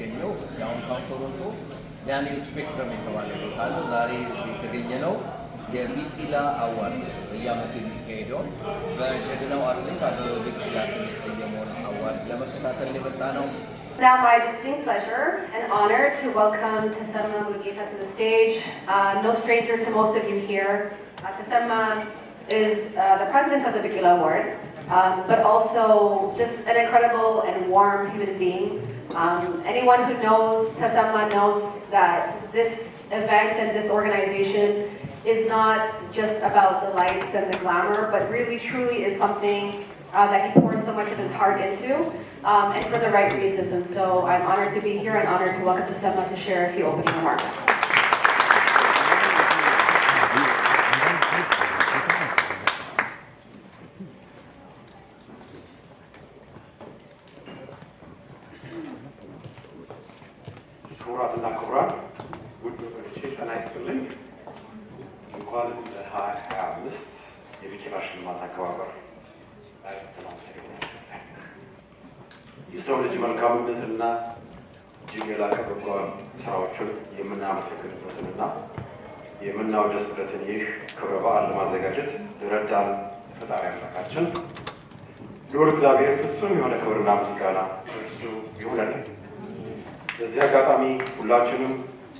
የሚገኘው ዳውንታውን ቶሮንቶ ዳንኤል ስፔክትረም የተባለ ቦታ ነው። ዛሬ እዚህ የተገኘ ነው የቢቂላ አዋርድስ በየዓመቱ የሚካሄደው በጀግናው አትሌት በቢቂላ ስም የተሰየመውን አዋርድ ለመከታተል የመጣ ነው። It's now my distinct pleasure and honor to welcome ተሸለሙ to the stage. No stranger to most of you here. ተሸለሙ is the president of the Bikila Award, but also just an incredible and warm human being. Anyone who knows ተሸለሙ knows that this event and this organization is not just about the lights and the glamour, but really truly is something that he pours so much of his heart into, and for the right reasons. And so I'm honored to be here and honored to welcome ተሸለሙ to share a few opening remarks. ክቡራትና ክቡራን ውድ ወገኖቼ ጤና ይስጥልኝ። እንኳን ለ2025 የቢቂላ ሽልማት አከባበር ላይ ሰላም ተገኛችሁ። የሰው ልጅ መልካምነትና እጅግ የላቀ በጎ ስራዎችን የምናመሰግንበትንና የምናወደስበትን ይህ ክብረ በዓል ለማዘጋጀት ለረዳን ፈጣሪ አምላካችን ልዑል እግዚአብሔር ፍጹም የሆነ ክብርና ምስጋና እርሱ ይሁንልን። በዚህ አጋጣሚ ሁላችንም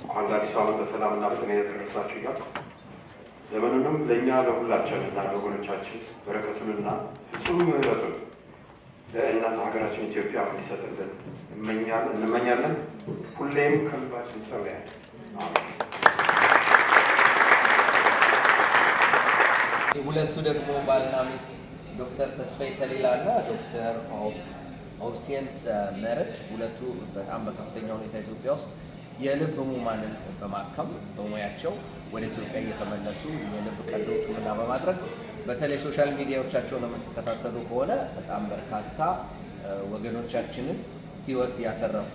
እንኳን ለአዲሱ ዓመት በሰላምና በጤና ያደረሳችሁ እያልኩ ዘመኑንም ለእኛ ለሁላችንና ለወገኖቻችን በረከቱንና ፍጹም ምሕረቱን ለእናት ሀገራችን ኢትዮጵያ እንዲሰጥልን እንመኛለን። ሁሌም ከልባችን እንጸልያለን። ሁለቱ ደግሞ ባልና ሚስት ዶክተር ተስፋዬ ተሌላና ዶክተር ኦብሴንት መረድ ሁለቱ በጣም በከፍተኛ ሁኔታ ኢትዮጵያ ውስጥ የልብ ህሙማንን በማከም በሙያቸው ወደ ኢትዮጵያ እየተመለሱ የልብ ቀዶ ሕክምና በማድረግ በተለይ ሶሻል ሚዲያዎቻቸውን የምትከታተሉ ከሆነ በጣም በርካታ ወገኖቻችንን ህይወት ያተረፉ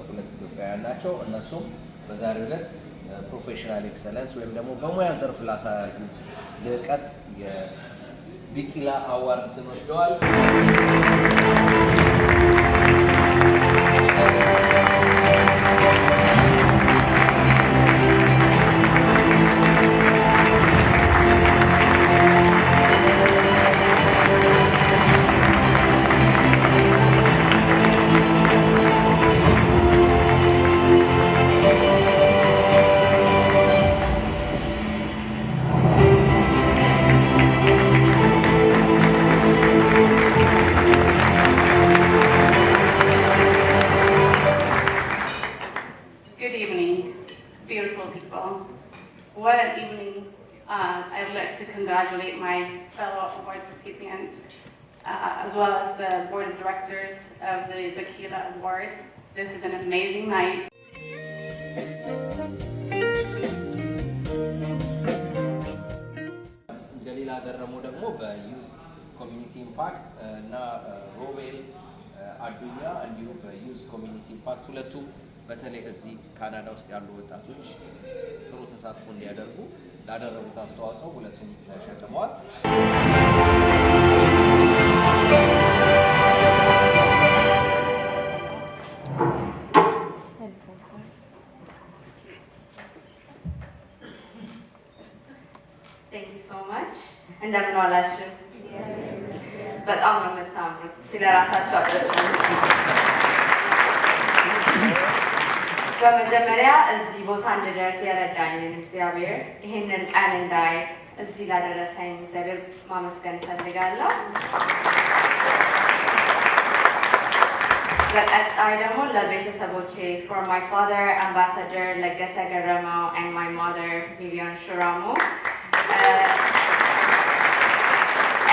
ሁለት ኢትዮጵያውያን ናቸው። እነሱም በዛሬው ዕለት ፕሮፌሽናል ኤክሰለንስ ወይም ደግሞ በሙያ ዘርፍ ላሳዩት ልዕቀት የቢቂላ አዋርድስን ወስደዋል። What an evening. I would like to congratulate my fellow award recipients, as well as the board of directors of the Bikila Award. This is an amazing night. ገሊላ ገረሙ ደግሞ በዩዝ ኮሚኒቲ ኢምፓክት እና ሮቤል አዱኛ እንዲሁም በዩዝ ኮሚኒቲ ኢምፓክት ሁለቱ በተለይ እዚህ ካናዳ ውስጥ ያሉ ወጣቶች ጥሩ ተሳትፎ እንዲያደርጉ ላደረጉት አስተዋጽኦ ሁለቱም ተሸልመዋል። Thank you so much. እንደምን ዋላችሁ? በጣም ነው የምታምሩት። ስለራሳችሁ አጥራችሁ በመጀመሪያ እዚህ ቦታ እንድደርስ የረዳኝን እግዚአብሔር ይህንን ቀን እንዳይ እዚህ ላደረሰኝ እግዚአብሔር ማመስገን እፈልጋለሁ። በቀጣይ ደግሞ ለቤተሰቦቼ for my father ambassador ለገሰ ገረመው and my mother ሚሊዮን ሽራሙ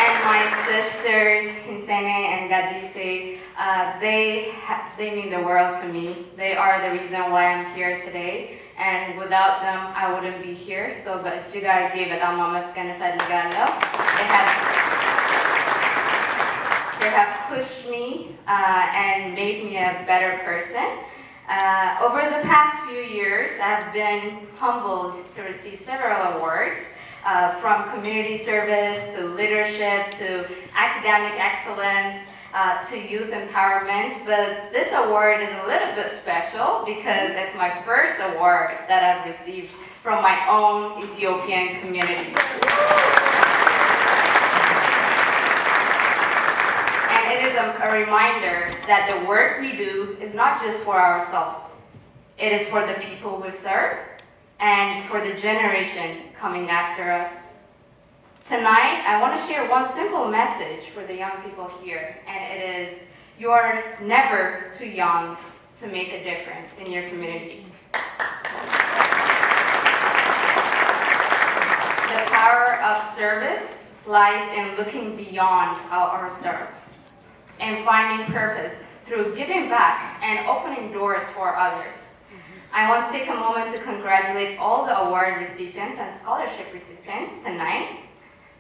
and my sisters Kinsene and Gadise, they mean the world to me. They are the reason why I'm here today, and without them I wouldn't be here. So በእጅጋር ጌ በጣም ማመስገን እፈልጋለሁ። They have pushed me and made me a better person. Over the past few years, I've been humbled to receive several awards. From community service to leadership to academic excellence, to youth empowerment, but this award is a little bit special because it's my first award that I've received from my own Ethiopian community. And it is a reminder that the work we do is not just for ourselves. It is for the people we serve and for the generation coming after us. Tonight, I want to share one simple message for the young people here, and it is, you are never too young to make a difference in your community. The power of service lies in looking beyond ourselves and finding purpose through giving back and opening doors for others. I want to take a moment to congratulate all the award recipients and scholarship recipients tonight,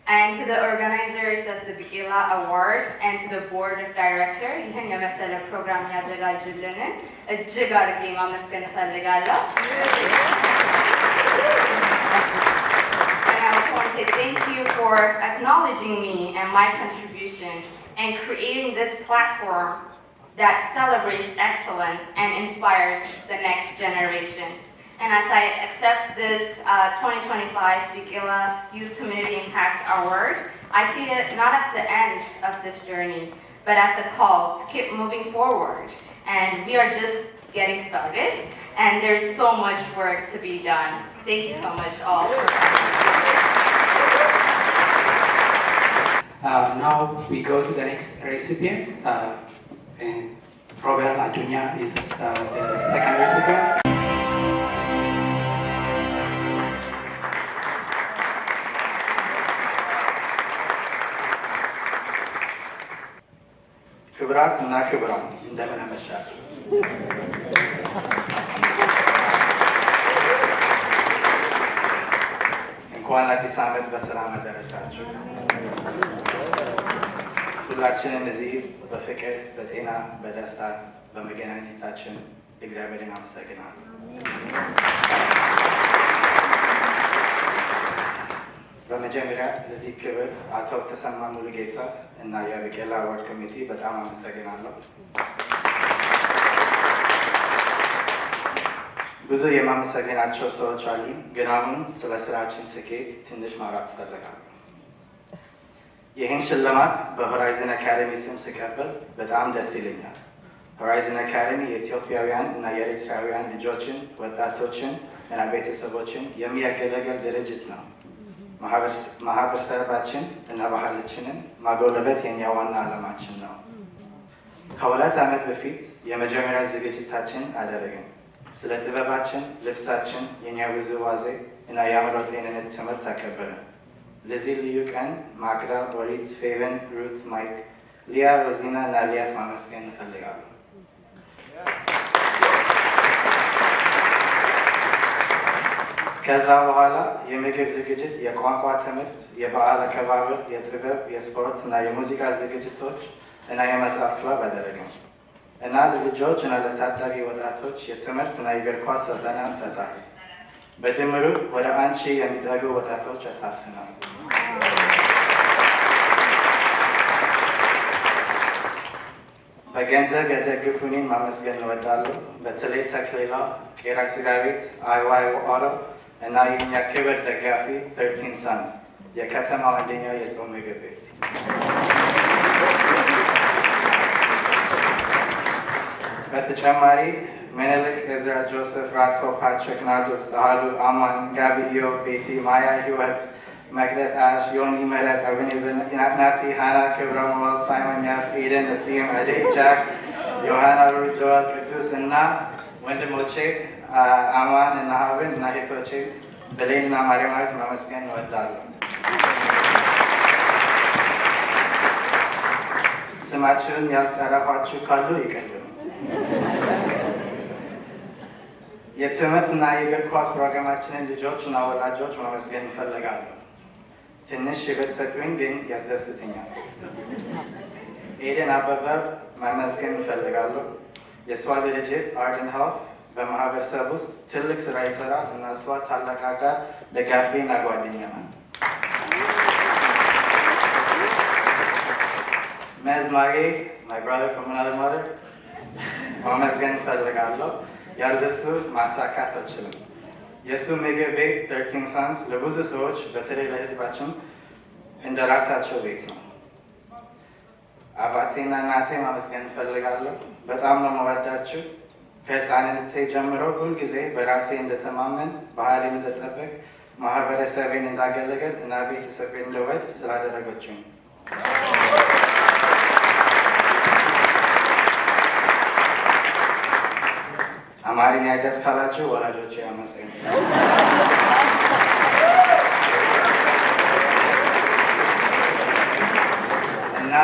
and to the organizers of the Bikila Award and to the board of directors. ይህን የመሰለ ፕሮግራም ያዘጋጁልንን እጅግ አድርጌ ማመስገን እፈልጋለሁ። And I also want to say thank you for acknowledging me and my contribution and creating this platform that celebrates excellence and inspires the next generation. And as I accept this 2025 Bikila Youth Community Impact Award, I see it not as the end of this journey, but as a call to keep moving forward. And we are just getting started, and there's so much work to be done. Thank you so much all. Now we go to the next recipient, and Robert Adunya is the second recipient. ክብራት እና ክብራን እንደምን አመሻችሁ። እንኳን አዲስ ዓመት በሰላም አደረሳችሁ። ሁላችንም እዚህ በፍቅር በጤና በደስታ በመገናኘታችን እግዚአብሔርን አመሰግናለሁ። በመጀመሪያ ለዚህ ክብር አቶ ተሰማ ሙሉጌታ እና የቢቂላ አዋርድ ኮሚቴ በጣም አመሰግናለሁ። ብዙ የማመሰግናቸው ሰዎች አሉ፣ ግን አሁን ስለ ስራችን ስኬት ትንሽ ማውራት እፈልጋለሁ። ይህን ሽልማት በሆራይዘን አካዳሚ ስም ስቀበል በጣም ደስ ይለኛል። ሆራይዘን አካዳሚ የኢትዮጵያውያን እና የኤርትራውያን ልጆችን፣ ወጣቶችን እና ቤተሰቦችን የሚያገለግል ድርጅት ነው። ማህበረሰባችን እና ባህላችንን ማጎልበት የኛ ዋና ዓላማችን ነው። ከሁለት ዓመት በፊት የመጀመሪያ ዝግጅታችን አደረግን። ስለ ጥበባችን፣ ልብሳችን፣ የኛ ውዝዋዜ እና የአእምሮ ጤንነት ትምህርት አከበርን። ለዚህ ልዩ ቀን ማክዳ፣ ወሪት፣ ፌቨን፣ ሩት፣ ማይክ፣ ሊያ፣ ሮዚና እና ሊያት ማመስገን እንፈልጋለሁ። ከዛ በኋላ የምግብ ዝግጅት፣ የቋንቋ ትምህርት፣ የበዓል አከባበር፣ የጥበብ፣ የስፖርት እና የሙዚቃ ዝግጅቶች እና የመጽሐፍ ክለብ አደረግን እና ለልጆች እና ለታዳጊ ወጣቶች የትምህርት እና የእግር ኳስ ስልጠና እንሰጣለን። በድምሩ ወደ 1000 የሚጠጉ ወጣቶች አሳትፈናል። በገንዘብ የደገፉኝን ማመስገን እንወዳለሁ። በተለይ ተክሌላ፣ ቄራ ስጋ ቤት፣ አይዋይ ኦሮ እና የኛ ክብር ደጋፊ 13 ሰንስ የከተማው አንደኛ የጾም ምግብ ቤት። በተጨማሪ ምኒልክ፣ እዝራ፣ ጆሴፍ፣ ራድኮ፣ ፓትሪክ፣ ናርዶስ፣ ሳህሉ፣ አማን፣ ጋብዮ፣ ቤቲ፣ ማያ፣ ህይወት፣ መቅደስ፣ አሽ፣ ዮኒ፣ ምህረት፣ አቤኔዘር፣ ናቲ፣ ሃና፣ ክብረ ሞል፣ ሳይሞን፣ ያፍ፣ ኤደን፣ ነሲም፣ አደይ፣ ጃክ፣ ዮሐና፣ ሩት፣ ጆል፣ ቅዱስ እና ወንድሞቼ አማን እና ሀብን እና እህቶቼ ብሌን እና ማርያማዊት ማመስገን እወዳለሁ። ስማችሁን ያልጠራኋችሁ ካሉ ይቀጥሉ። የትምህርት እና የእግር ኳስ ፕሮግራማችንን ልጆች እና ወላጆች ማመስገን እፈልጋለሁ። ትንሽ ብትሰጡኝ ግን ያስደስተኛል። ኤደን አበበ ማመስገን እፈልጋለሁ። የእሷ ድርጅት አርደን ሄልት በማህበረሰብ ውስጥ ትልቅ ስራ ይሰራል እና እሷ ታላቅ አጋር፣ ደጋፊ እና ጓደኛ ናት። መዝ አዝማሪ my brother from another mother ማመስገን እፈልጋለሁ። ያለሱ ማሳካት አልችልም። የሱ ምግብ ቤት 13 Sons ለብዙ ሰዎች በተለይ ለህዝባችን እንደ ራሳቸው ቤት ነው። አባቴና እናቴ ማመስገን እፈልጋለሁ። በጣም ነው የምወዳችሁ። ከህፃንነቴ ጀምሮ ሁልጊዜ በራሴ እንደተማመን፣ ባህሌን እንደጠበቅ፣ ማህበረሰቤን እንዳገለገል እና ቤተሰቤን እንደወድ ስላደረገችኝ አማርኛ ደስ ካላችሁ ወላጆቼ አመሰግናለሁ። እና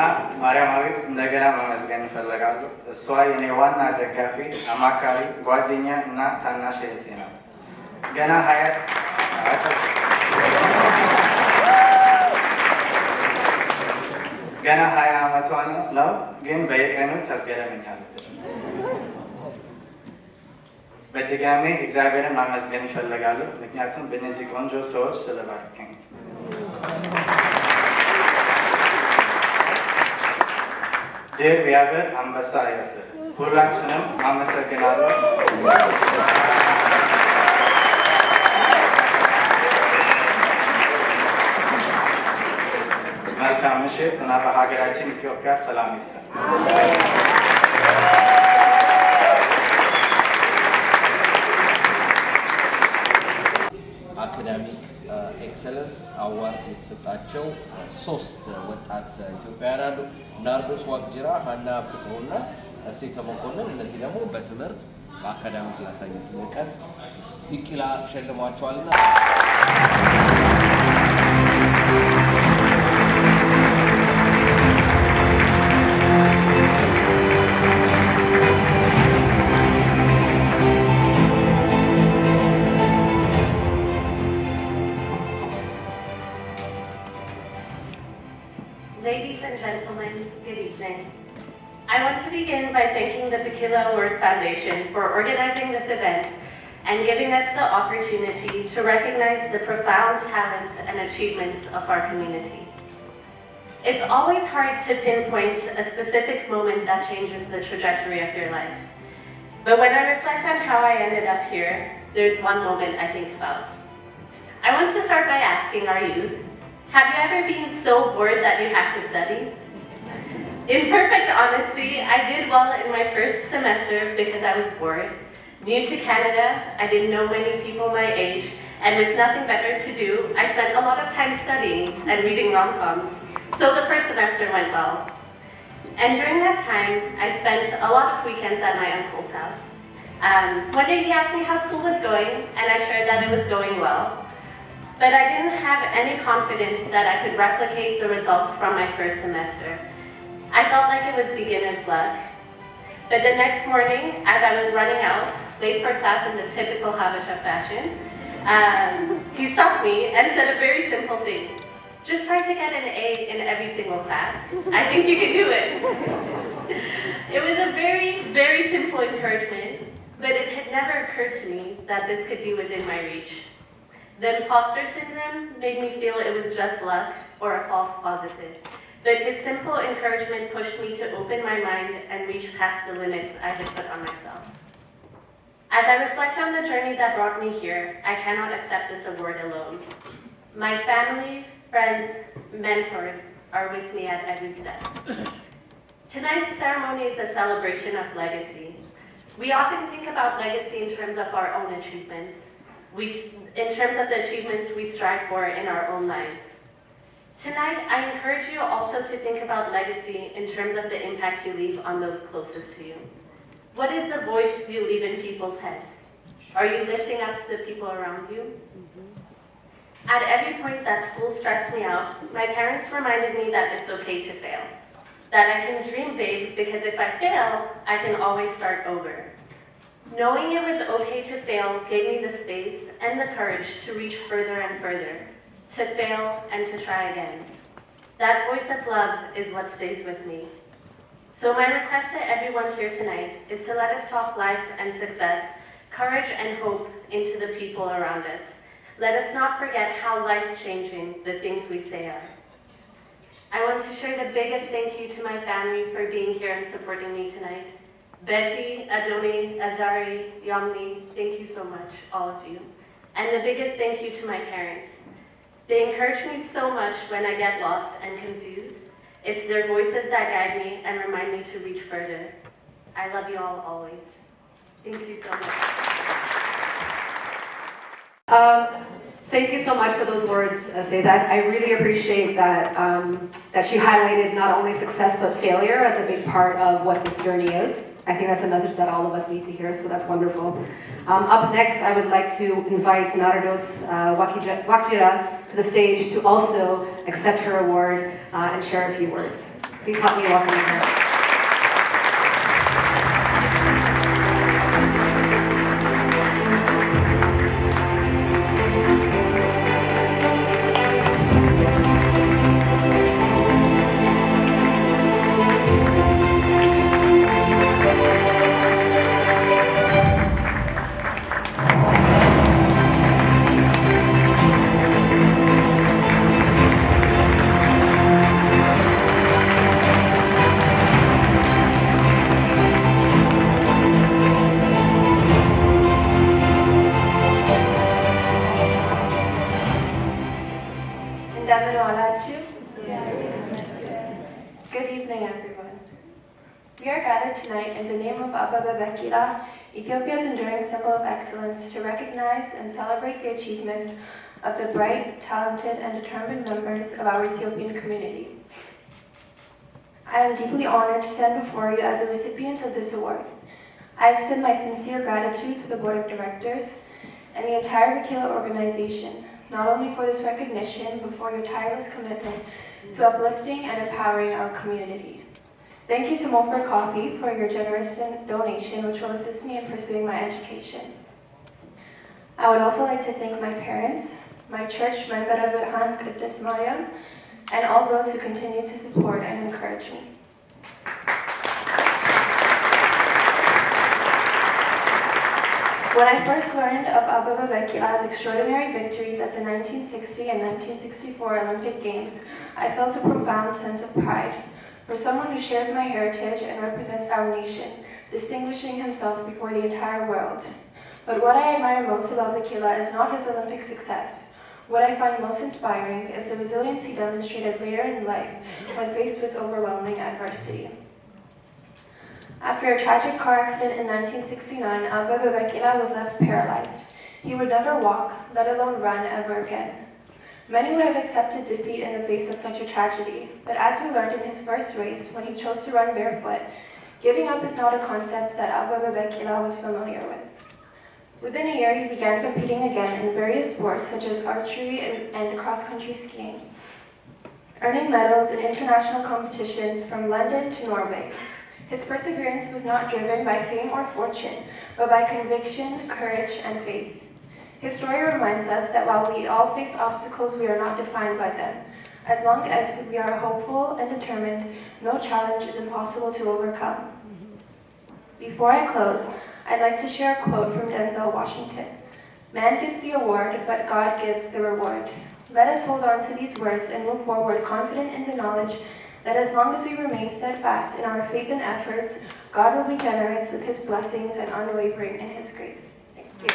ማርያማዊት እንደገና ማመስገን እፈልጋለሁ። እሷ የኔ ዋና ደጋፊ፣ አማካሪ፣ ጓደኛ እና ታናሽ እህቴ ነው። ገና 20 ዓመቷ ነው፣ ግን በየቀኑ ታስገርመኛለች። በድጋሜ እግዚአብሔርን ማመስገን እፈልጋለሁ፣ ምክንያቱም በእነዚህ ቆንጆ ሰዎች ስለባረከኝ። ድር ቢያብር አንበሳ ያስር። ሁላችንም አመሰግናለሁ። መልካም ምሽት እና በሀገራችን ኢትዮጵያ ሰላም ይስፈን። አካዳሚክ ኤክሰለንስ አዋርድ የተሰጣቸው 3 ወጣት ኢትዮጵያውያን አሉ። ናርዶስ ዋቅጅራ፣ ሀና ፍቅሩና እሴተ መኮንን። እነዚህ ደግሞ በትምህርት በአካዳሚክ ላሳዩት ልቀት ቢቂላ ሸልሟቸዋልና Ladies and gentlemen, good evening. I want to begin by thanking the Bikila Awards Foundation for organizing this event and giving us the opportunity to recognize the profound talents and achievements of our community. It's always hard to pinpoint a specific moment that changes the trajectory of your life. But when I reflect on how I ended up here, there's one moment I think about. I want to start by asking our youth, have you ever been so bored that you have to study? In perfect honesty, I did well in my first semester because I was bored. New to Canada, I didn't know many people my age, and with nothing better to do, I spent a lot of time studying and reading rom-coms. So the first semester went well. And during that time, I spent a lot of weekends at my uncle's house. One day he asked me how school was going, and I shared that it was going well. But I didn't have any confidence that I could replicate the results from my first semester. I felt like it was beginner's luck. But the next morning, as I was running out, late for class in the typical Habesha fashion, he stopped me and said a very simple thing. Just try to get an A in every single class. I think you can do it. It was a very, very simple encouragement, but it had never occurred to me that this could be within my reach. The imposter syndrome made me feel it was just luck or a false positive. But his simple encouragement pushed me to open my mind and reach past the limits I had put on myself. As I reflect on the journey that brought me here, I cannot accept this award alone. My family, friends, mentors are with me at every step. Tonight's ceremony is a celebration of legacy. We often think about legacy in terms of our own achievements. In terms of the achievements we strive for in our own lives. Tonight, I encourage you also to think about legacy in terms of the impact you leave on those closest to you. What is the voice you leave in people's heads? Are you lifting up the people around you? At every point that school stressed me out, my parents reminded me that it's okay to fail. That I can dream big because if I fail, I can always start over. Knowing it was okay to fail gave me the space and the courage to reach further and further, to fail and to try again. That voice of love is what stays with me. So my request to everyone here tonight is to let us talk life and success, courage and hope into the people around us. Let us not forget how life-changing the things we say are. I want to share the biggest thank you to my family for being here and supporting me tonight. Betty, Adoni, Azari, Yomni, thank you so much, all of you. And the biggest thank you to my parents. They encourage me so much when I get lost and confused. It's their voices that guide me and remind me to reach further. I love you all always. Thank you so much. Thank you so much for those words, Sayyidat. I really appreciate that that she highlighted not only success but failure as a big part of what this journey is. I think that's a message that all of us need to hear, so that's wonderful. Up next, I would like to invite Nardos Wakjira to the stage to also accept her award and share a few words. Please help me welcome her. Good evening, everyone. We are gathered tonight in the name of Bikila, Ethiopia's enduring symbol of excellence, to recognize and celebrate the achievements of the bright, talented, and determined members of our Ethiopian community. I am deeply honored to stand before you as a recipient of this award. I extend my sincere gratitude to the Board of Directors and the entire Bikila organization, not only for this recognition, but for your tireless commitment to uplifting and empowering our community. Thank you to Mofer Coffee for your generous donation, which will assist me in pursuing my education. I would also like to thank my parents, my church, Menbera Birhan Qudus Mariam, and all those who continue to support and encourage me. When I first learned of Bikila's extraordinary victories at the 1960 and 1964 Olympic Games, I felt a profound sense of pride. For someone who shares my heritage and represents our nation, distinguishing himself before the entire world. But what I admire most about Bikila is not his Olympic success. What I find most inspiring is the resilience he demonstrated later in life when faced with overwhelming adversity. After a tragic car accident in 1969, Bikila was left paralyzed. He would never walk, let alone run ever again. Many would have accepted defeat in the face of such a tragedy, but as we learned in his first race, when he chose to run barefoot, giving up is not a concept that Bikila was familiar with. Within a year, he began competing again in various sports such as archery and cross-country skiing, earning medals in international competitions from London to Norway. His perseverance was not driven by fame or fortune, but by conviction, courage, and faith. His story reminds us that while we all face obstacles, we are not defined by them. As long as we are hopeful and determined, no challenge is impossible to overcome. Before I close, I'd like to share a quote from Denzel Washington. Man gives the award, but God gives the reward. Let us hold on to these words and move forward confident in the knowledge that as long as we remain steadfast in our faith and efforts, God will be generous with his blessings and unwavering in his grace. Thank you.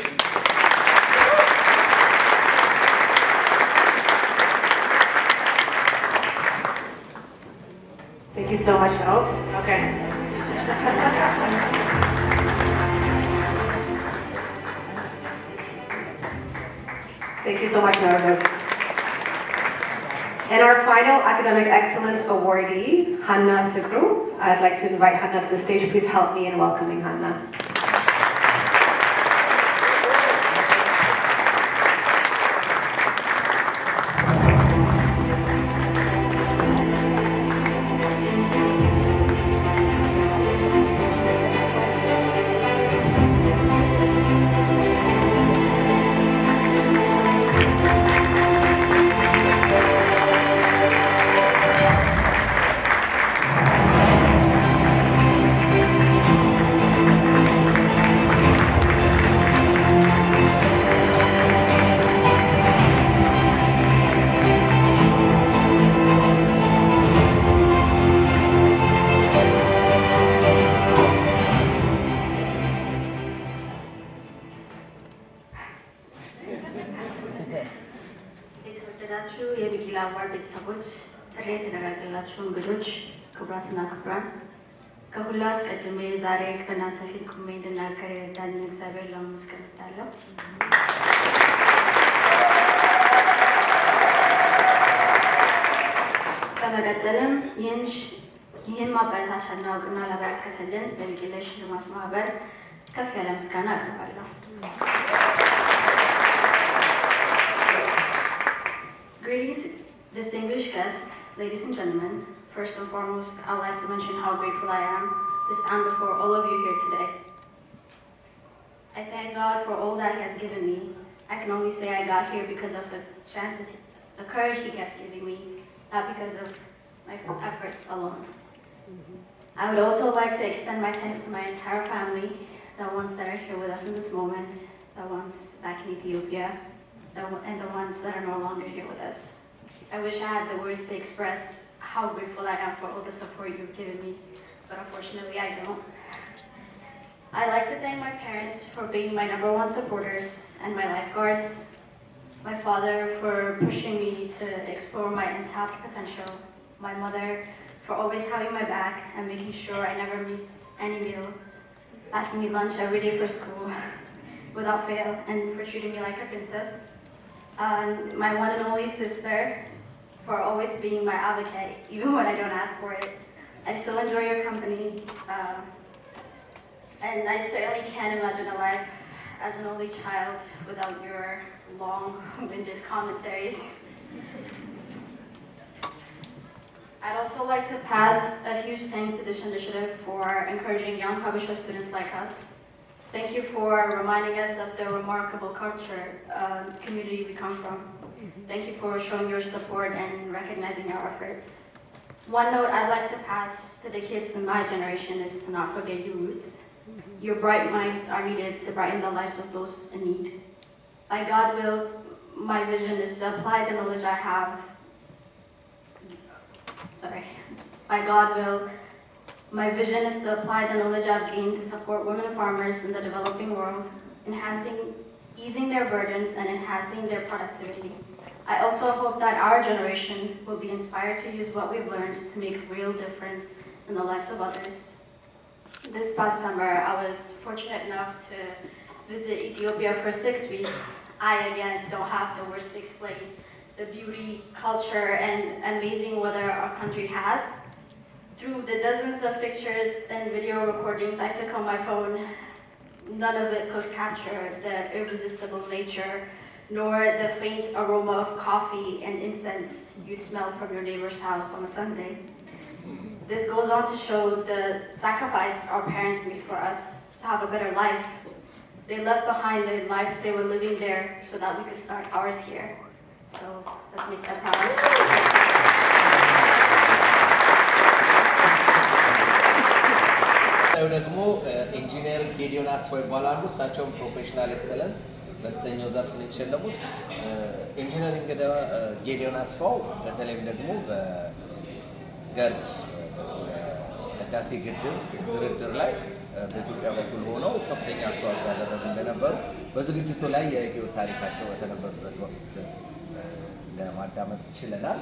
Thank you so much. Oh, okay. Thank you so much, Nardos. And our final Academic Excellence awardee, Hanna Fikru. I'd like to invite Hanna to the stage. Please help me in welcoming Hanna. የተደረገላችሁ እንግዶች ክቡራትና ክቡራን ከሁሉ አስቀድሜ ዛሬ በእናንተ ፊት ቆሜ እንድናገር የረዳኝን እግዚአብሔር ለማመስገን እወዳለሁ። በመቀጠልም ይህን ማበረታቻና እውቅና ላበረከተልን ለቢቂላ ሽልማት ማህበር ከፍ ያለ ምስጋና አቀርባለሁ። Greetings, distinguished guests, ladies and gentlemen. First and foremost, I'd like to mention how grateful I am to stand before all of you here today. I thank God for all that He has given me. I can only say I got here because of the chances, the courage He kept giving me, not because of my efforts alone. I would also like to extend my thanks to my entire family, the ones that are here with us in this moment, the ones back in Ethiopia, and the ones that are no longer here with us. I wish I had the words to express how grateful I am for all the support you've given me, but unfortunately I don't. I'd like to thank my parents for being my #1 supporters and my lifeguards, my father for pushing me to explore my untapped potential, my mother for always having my back and making sure I never miss any meals, packing me lunch every day for school without fail, and for treating me like a princess. My one and only sister for always being my advocate, even when I don't ask for it. I still enjoy your company, and I certainly can't imagine a life as an only child without your long-winded commentaries. I'd also like to pass a huge thanks to this initiative for encouraging young publisher students like us. Thank you for reminding us of the remarkable culture community we come from. Thank you for showing your support and recognizing our efforts. One note I'd like to pass to the kids in my generation is to not forget your roots. Your bright minds are needed to brighten the lives of those in need. By God's will, my vision is to apply the knowledge I have. By God's will, my vision is to apply the knowledge I've gained to support women farmers in the developing world, easing their burdens and enhancing their productivity. I also hope that our generation will be inspired to use what we've learned to make a real difference in the lives of others. This past summer, I was fortunate enough to visit Ethiopia for 6 weeks. I, again, don't have the words to explain the beauty, culture, and amazing weather our country has. Through the dozens of pictures and video recordings I took on my phone, none of it could capture the irresistible nature, nor the faint aroma of coffee and incense you'd smell from your neighbor's house on a Sunday. This goes on to show the sacrifice our parents made for us to have a better life. They left behind the life they were living there so that we could start ours here. So let's make them proud. ደግሞ ኢንጂነር ጌዲዮን አስፋው ይባላሉ። እሳቸውም ፕሮፌሽናል ኤክሰለንስ በተሰኘው ዘርፍ ነው የተሸለሙት። ኢንጂነሪንግ ጌዲዮን አስፋው በተለይም ደግሞ በገርድ ህዳሴ ግድብ ድርድር ላይ በኢትዮጵያ በኩል ሆነው ከፍተኛ አስተዋጽኦ ያደረጉ እንደነበሩ በዝግጅቱ ላይ የህይወት ታሪካቸው በተነበበበት ወቅት ለማዳመጥ ይችለናል።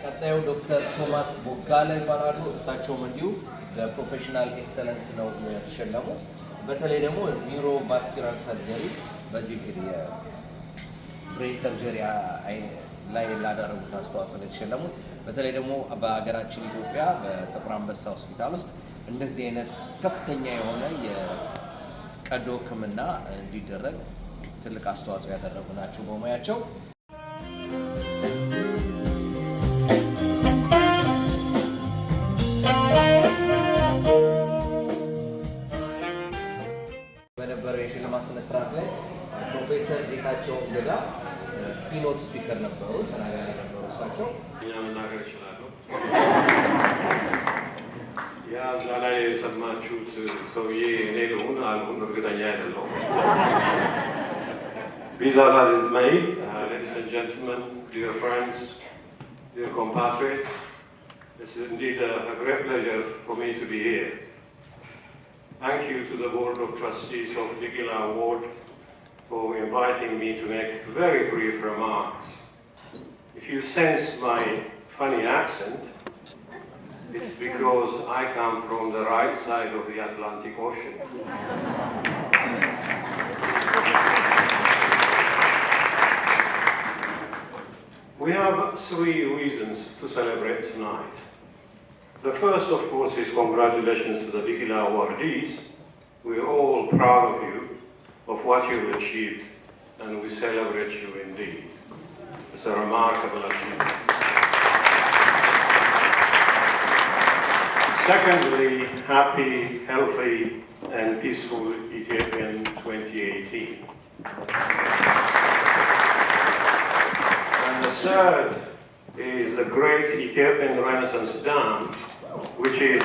ቀጣዩ ዶክተር ቶማስ ቦጋለ ይባላሉ። እሳቸውም እንዲሁ በፕሮፌሽናል ኤክሰለንስ ነው የተሸለሙት። በተለይ ደግሞ ኒውሮቫስኩላር ሰርጀሪ በዚህ እንግዲህ የብሬን ሰርጀሪ ላይ ላደረጉት አስተዋጽኦ ነው የተሸለሙት። በተለይ ደግሞ በሀገራችን ኢትዮጵያ በጥቁር አንበሳ ሆስፒታል ውስጥ እንደዚህ አይነት ከፍተኛ የሆነ የቀዶ ሕክምና እንዲደረግ ትልቅ አስተዋጽኦ ያደረጉ ናቸው በሙያቸው። በነበረው የሽልማት ስነስርአት ላይ ፕሮፌሰር ጌታቸው እንግዳ ኪኖት ስፒከር ነበሩ፣ ተናጋሪ ነበሩ። እሳቸው እኛ መናገር ይችላሉ። ያ እዛ ላይ የሰማችሁት ሰውዬ እኔ ልሁን አልሁን እርግጠኛ አይደለሁም። ቢዛላ ማይ ladies and gentlemen, dear friends, dear compatriots, It's indeed a great pleasure for me to be here. Thank you to the Board of Trustees of Bikila Award for inviting me to make very brief remarks. If you sense my funny accent, it's because I come from the right side of the Atlantic Ocean. We have three reasons to celebrate tonight. The first, of course, is congratulations to the Bikila awardees. We're all proud of you, of what you've achieved, and we celebrate you indeed. It's a remarkable achievement. Secondly, happy, healthy, and peaceful Ethiopian 2018. And the third is the great Ethiopian Renaissance Dam, which is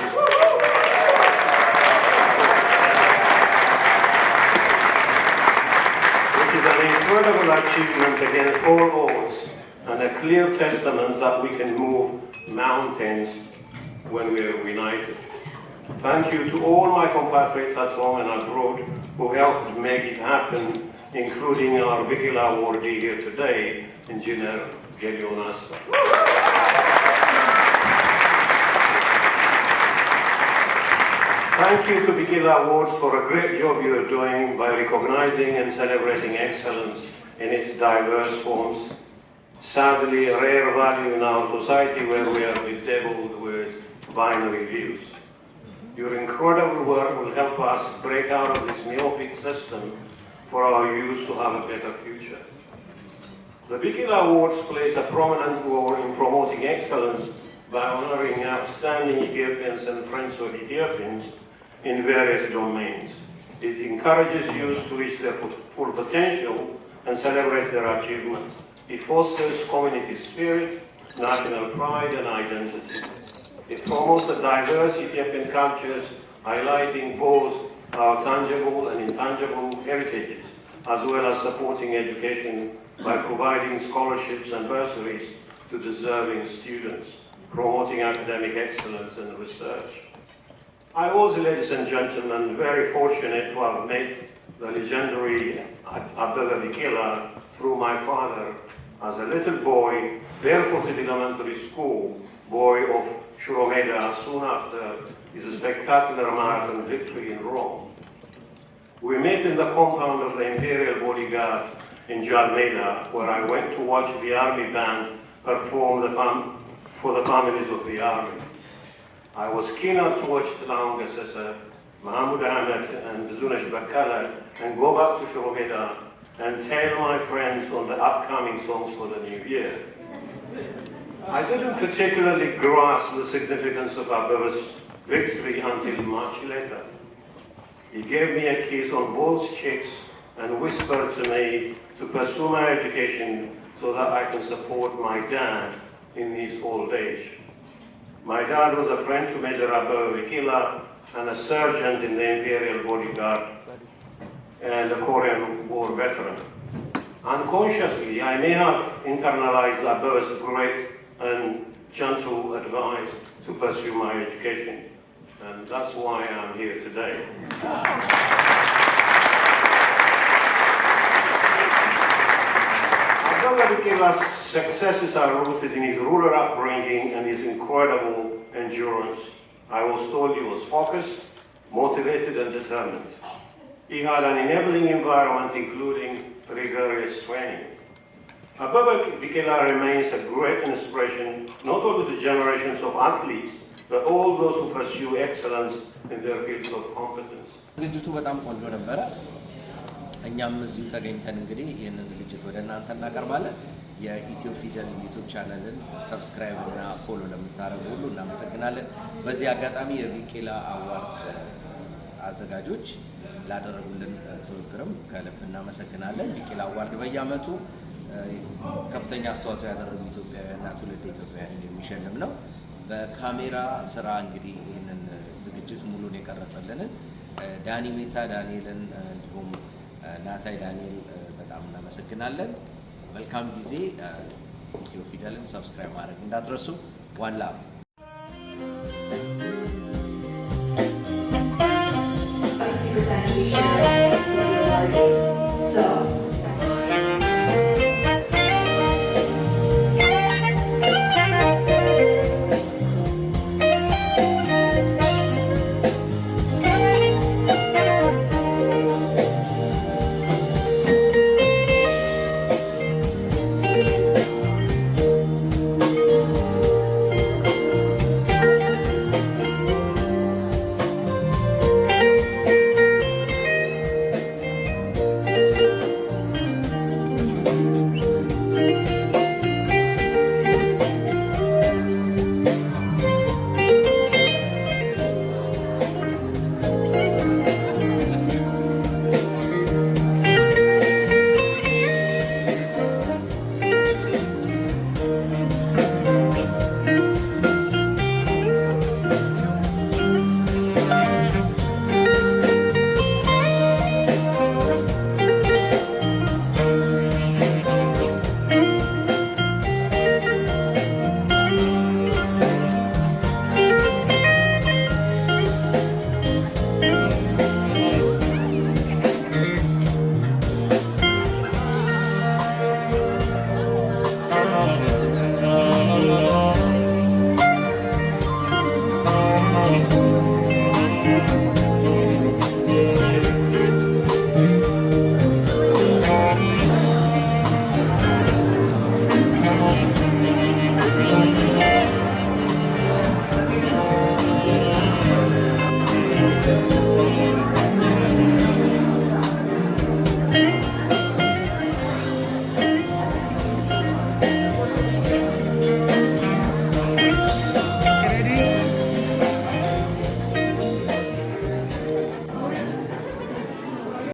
an incredible achievement against all odds and a clear testament that we can move mountains when we are united. Thank you to all my compatriots at home and abroad who helped make it happen, including our Bilkila awardee here today, Engineer Gelionas. Thank you to Bikila Awards for a great job you are doing by recognizing and celebrating excellence in its diverse forms. Sadly, a rare value in our society where we are bedeviled with binary views. Your incredible work will help us break out of this myopic system for our youth to have a better future. The Bikila Awards plays a prominent role in promoting excellence by honoring outstanding Ethiopians and friends of Ethiopians in various domains. It encourages youth to reach their full potential and celebrate their achievements. It fosters community spirit, national pride, and identity. It promotes the diverse Ethiopian cultures, highlighting both our tangible and intangible heritages, as well as supporting education by providing scholarships and bursaries to deserving students, promoting academic excellence and research. I was, ladies and gentlemen, very fortunate to have met the legendary Abebe Bikila through my father as a little boy, barefooted in elementary school, boy of Shuromeda, soon after his spectacular marathon victory in Rome. We met in the compound of the Imperial Bodyguard in Jalmeda, where I went to watch the army band perform for the families of the army. I was keen to watch Tlaung Gassasa, Mahmoud Ahmed, and Zunesh Bakala, and go back to Shuromeda and tell my friends on the upcoming songs for the new year. I didn't particularly grasp the significance of Abebe's victory until much later. He gave me a kiss on both cheeks and whispered to me to pursue my education so that I can support my dad in his old age. My dad was a friend to Major Abebe Bikila and a sergeant in the Imperial Bodyguard and a Korean War veteran. Unconsciously, I may have internalized Abebe's great and gentle advice to pursue my education, and that's why I'm here today. Abebe Bikila's successes are rooted in his rural upbringing and his incredible endurance. I was told he was focused, motivated, and determined. He had an enabling environment, including rigorous training. Abebe Bikila remains a great inspiration, not only to generations of athletes, but all those who pursue excellence in their fields of competence. ዝግጅቱ በጣም ቆንጆ ነበረ። እኛም እዚሁ ተገኝተን እንግዲህ ይህንን ዝግጅት ወደ እናንተ እናቀርባለን። የኢትዮ ፊደል ዩቲዩብ ቻናልን ሰብስክራይብ እና ፎሎ ለምታደርጉ ሁሉ እናመሰግናለን። በዚህ አጋጣሚ የቢቂላ አዋርድ አዘጋጆች ላደረጉልን ትብብርም ከልብ እናመሰግናለን። ቢቂላ አዋርድ በየዓመቱ ከፍተኛ አስተዋጽኦ ያደረጉ ኢትዮጵያውያንና ትውልደ ኢትዮጵያውያንን የሚሸልም ነው። በካሜራ ስራ እንግዲህ ይህንን ዝግጅት ሙሉን የቀረጸልንን ዳኒ ሜታ ዳንኤልን እንዲሁም ናታይ ዳንኤል በጣም እናመሰግናለን። መልካም ጊዜ። ኢትዮ ፊደልን ሰብስክራይብ ማድረግ እንዳትረሱ። ዋን ላቭ